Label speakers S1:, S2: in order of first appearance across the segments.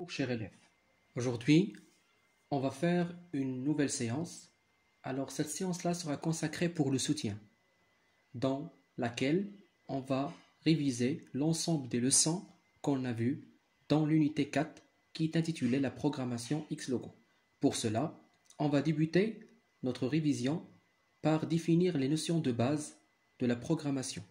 S1: Cher élève, aujourd'hui, on va faire une nouvelle séance. Alors, cette séance-là sera consacrée pour le soutien, dans laquelle on va réviser l'ensemble des leçons qu'on a vues dans l'unité 4 qui est intitulée la programmation Xlogo. Pour cela, on va débuter notre révision par définir les notions de base de la programmation.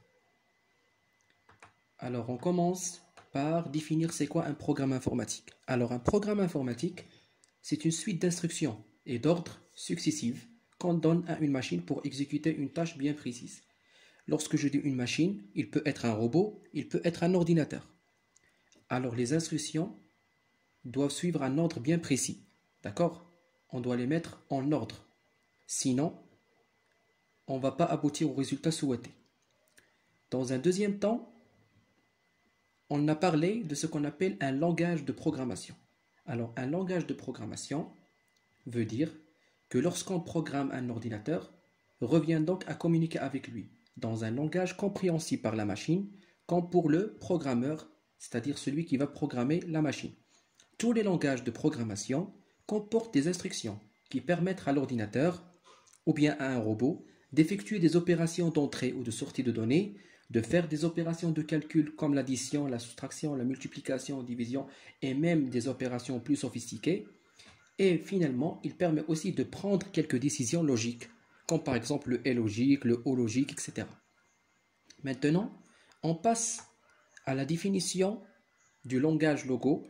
S1: Alors, on commence par définir c'est quoi un programme informatique. Alors, un programme informatique, c'est une suite d'instructions et d'ordres successifs qu'on donne à une machine pour exécuter une tâche bien précise. Lorsque je dis une machine, il peut être un robot, il peut être un ordinateur. Alors, les instructions doivent suivre un ordre bien précis. D'accord? On doit les mettre en ordre. Sinon, on ne va pas aboutir au résultat souhaité. Dans un deuxième temps, on a parlé de ce qu'on appelle un langage de programmation. Alors, un langage de programmation veut dire que lorsqu'on programme un ordinateur, revient donc à communiquer avec lui dans un langage compréhensible par la machine, comme pour le programmeur, c'est-à-dire celui qui va programmer la machine. Tous les langages de programmation comportent des instructions qui permettent à l'ordinateur ou bien à un robot d'effectuer des opérations d'entrée ou de sortie de données, de faire des opérations de calcul comme l'addition, la soustraction, la multiplication, la division et même des opérations plus sophistiquées. Et finalement, il permet aussi de prendre quelques décisions logiques, comme par exemple le et logique, le o logique, etc. Maintenant, on passe à la définition du langage Logo,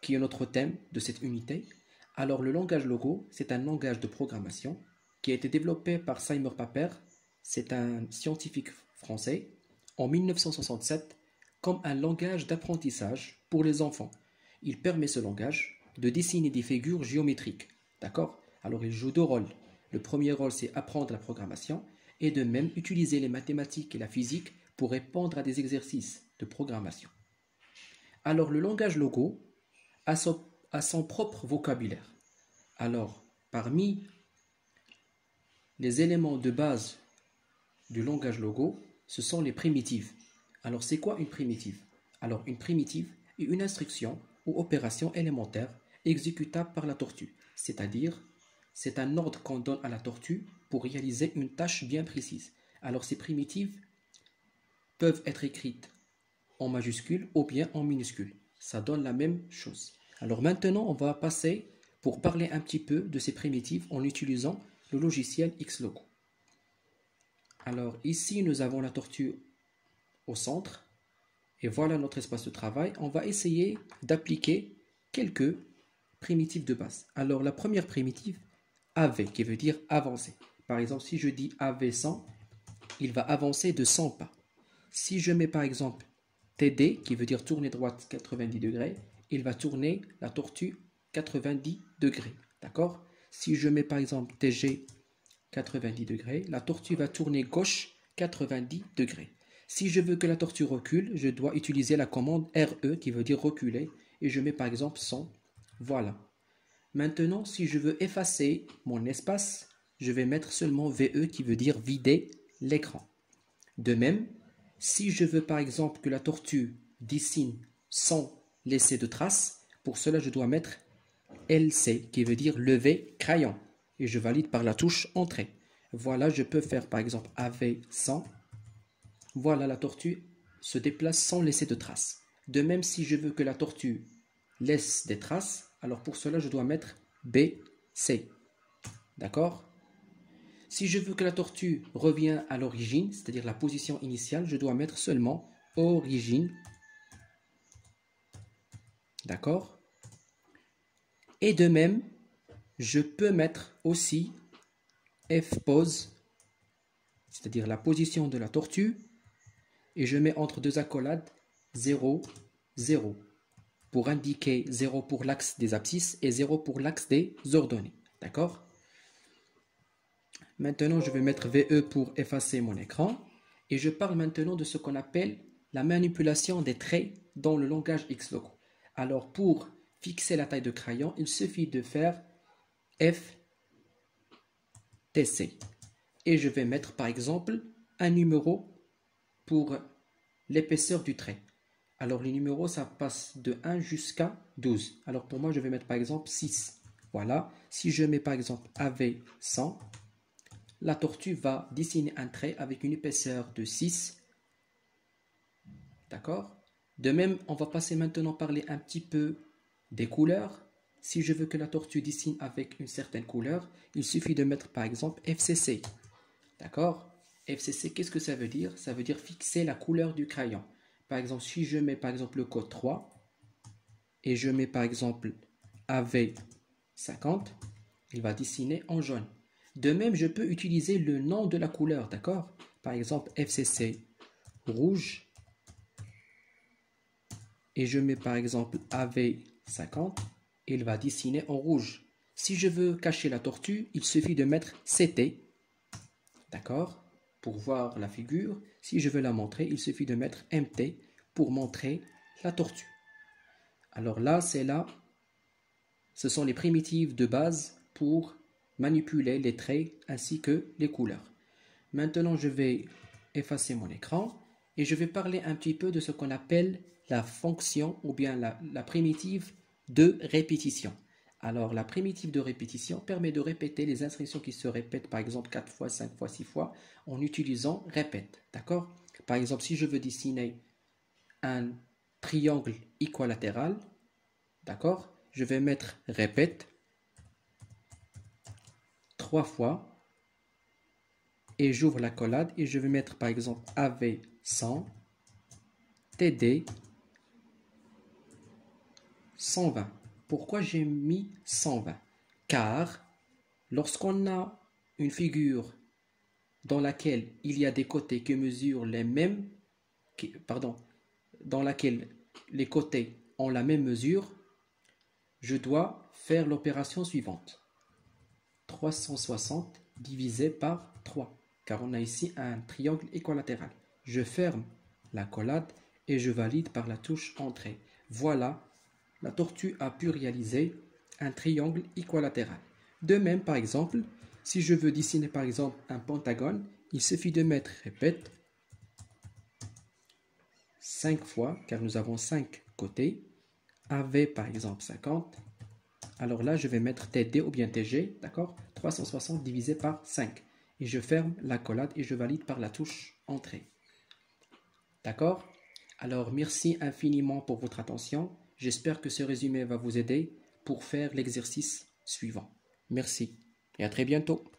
S1: qui est notre thème de cette unité. Alors, le langage Logo, c'est un langage de programmation qui a été développé par Seymour Papert, c'est un scientifique français, en 1967, comme un langage d'apprentissage pour les enfants. Il permet ce langage de dessiner des figures géométriques. D'accord? Alors, il joue deux rôles. Le premier rôle, c'est apprendre la programmation et de même utiliser les mathématiques et la physique pour répondre à des exercices de programmation. Alors, le langage Logo a son propre vocabulaire. Alors, parmi les éléments de base du langage Logo, ce sont les primitives. Alors, c'est quoi une primitive? Alors, une primitive est une instruction ou opération élémentaire exécutable par la tortue, c'est-à-dire c'est un ordre qu'on donne à la tortue pour réaliser une tâche bien précise. Alors, ces primitives peuvent être écrites en majuscule ou bien en minuscule. Ça donne la même chose. Alors maintenant, on va passer pour parler un petit peu de ces primitives en utilisant le logiciel Xlogo. Alors ici, nous avons la tortue au centre et voilà notre espace de travail. On va essayer d'appliquer quelques primitives de base. Alors la première primitive, AV, qui veut dire avancer. Par exemple, si je dis AV 100, il va avancer de 100 pas. Si je mets par exemple TD, qui veut dire tourner droite 90 degrés, il va tourner la tortue 90 degrés. D'accord? Si je mets par exemple TG 90 degrés, la tortue va tourner gauche 90 degrés. Si je veux que la tortue recule, je dois utiliser la commande RE qui veut dire reculer et je mets par exemple 100. Voilà. Maintenant, si je veux effacer mon espace, je vais mettre seulement VE qui veut dire vider l'écran. De même, si je veux par exemple que la tortue dessine sans laisser de traces, pour cela je dois mettre LC qui veut dire lever crayon et je valide par la touche entrée. Voilà, je peux faire par exemple AV 100. Voilà, la tortue se déplace sans laisser de traces. De même, si je veux que la tortue laisse des traces, alors pour cela je dois mettre BC. D'accord? Si je veux que la tortue revienne à l'origine, c'est-à-dire la position initiale, je dois mettre seulement origine. D'accord? Et de même, je peux mettre aussi F-pose, c'est-à-dire la position de la tortue, et je mets entre deux accolades 0, 0, pour indiquer 0 pour l'axe des abscisses et 0 pour l'axe des ordonnées. D'accord? Maintenant, je vais mettre VE pour effacer mon écran. Et je parle maintenant de ce qu'on appelle la manipulation des traits dans le langage Xlogo. Alors, pour fixer la taille de crayon, il suffit de faire FTC. Et je vais mettre, par exemple, un numéro pour l'épaisseur du trait. Alors les numéros, ça passe de 1 jusqu'à 12. Alors pour moi, je vais mettre par exemple 6. Voilà. Si je mets par exemple AV100, la tortue va dessiner un trait avec une épaisseur de 6. D'accord? De même, on va passer maintenant parler un petit peu des couleurs. Si je veux que la tortue dessine avec une certaine couleur, il suffit de mettre par exemple FCC. D'accord? FCC, qu'est-ce que ça veut dire? Ça veut dire fixer la couleur du crayon. Par exemple, si je mets par exemple le code 3 et je mets par exemple AV50, il va dessiner en jaune. De même, je peux utiliser le nom de la couleur, d'accord? Par exemple, FCC rouge et je mets par exemple AV50, il va dessiner en rouge. Si je veux cacher la tortue, il suffit de mettre CT, d'accord? Pour voir la figure. Si je veux la montrer, il suffit de mettre MT pour montrer la tortue. Alors là, ce sont les primitives de base pour manipuler les traits ainsi que les couleurs. Maintenant, je vais effacer mon écran et je vais parler un petit peu de ce qu'on appelle la fonction ou bien la primitive de répétition. Alors, la primitive de répétition permet de répéter les instructions qui se répètent, par exemple 4 fois, 5 fois, 6 fois, en utilisant répète. D'accord? Par exemple, si je veux dessiner un triangle équilatéral, d'accord? Je vais mettre répète 3 fois et j'ouvre la collade et je vais mettre par exemple AV100, TD 120. Pourquoi j'ai mis 120? Car lorsqu'on a une figure dans laquelle il y a des côtés qui mesurent les mêmes, dans laquelle les côtés ont la même mesure, je dois faire l'opération suivante. 360 divisé par 3, car on a ici un triangle équilatéral. Je ferme la collade et je valide par la touche Entrée. Voilà, la tortue a pu réaliser un triangle équilatéral. De même, par exemple, si je veux dessiner par exemple un pentagone, il suffit de mettre répète 5 fois, car nous avons 5 côtés, AV par exemple 50. Alors là, je vais mettre TD ou bien TG, d'accord? 360 divisé par 5. Et je ferme la collade et je valide par la touche Entrée. D'accord? Alors, merci infiniment pour votre attention. J'espère que ce résumé va vous aider pour faire l'exercice suivant. Merci et à très bientôt.